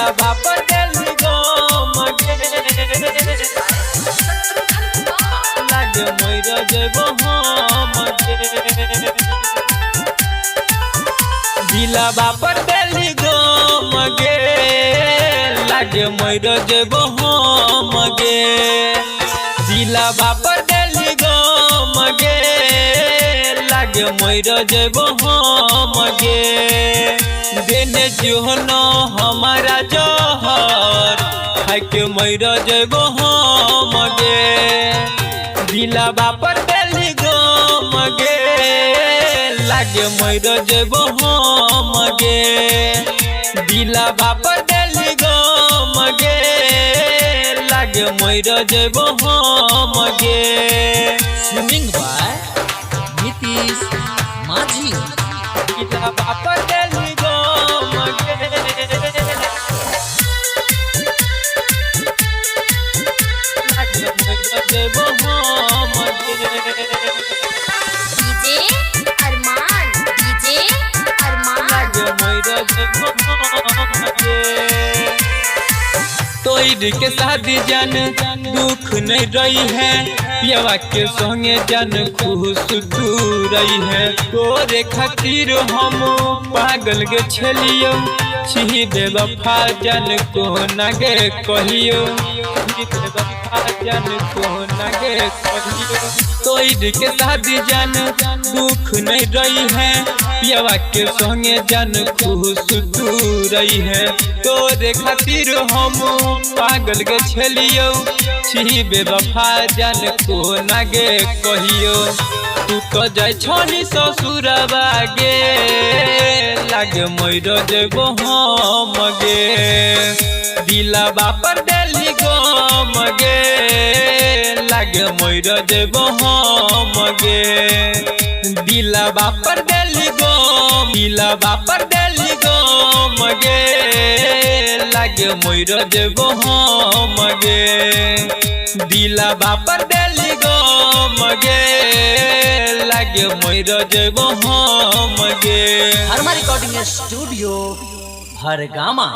दिला बापर दिल गम गे लागे मर जब हम गे दिला बापर दिल गम गे लागे मर जब हम गे दिला बापर दिल गम गे लागे मर जब हम गे देने जोहन हमारा जहर खाके मर जब हम गे दिला बापर दिल गम गे लागे मर जब हम गे दिला बापर दिल गम गे लागे मर जब हम गे। स्विमिंग बाय नीतीश माझी। दिला बापर दिल गम गे लागे मर जब हम गे डीजे अरमान लागे मर जब हम गे तोड़ के शादी जान दुख नहीं रही है पियावा के संगे जान खुश तू रही है तोरे खातिर हम पागल के छलियो छी बेवफा जान को नागे कहियो बेवफा जान को नागे कहियो तोड़ के शादी जान दुख नहीं रही है पियावा के संगे जान खुश तू रही है तोरे खातिर हम पागल के छलियो छी बेवफा जान को नागे कहियो तू तो जाय छनी ससुरबा गे लागे मर जब हम गे दिला बापर दिल गम गे लागे मर जब हम गे दिला बापर दिल बापर दिल गम गे लागे मर जब हम गे दिला बापर दिल गम गे लागे मर जब हम गे। हरमा रिकॉर्डिंग स्टूडियो हरगामा।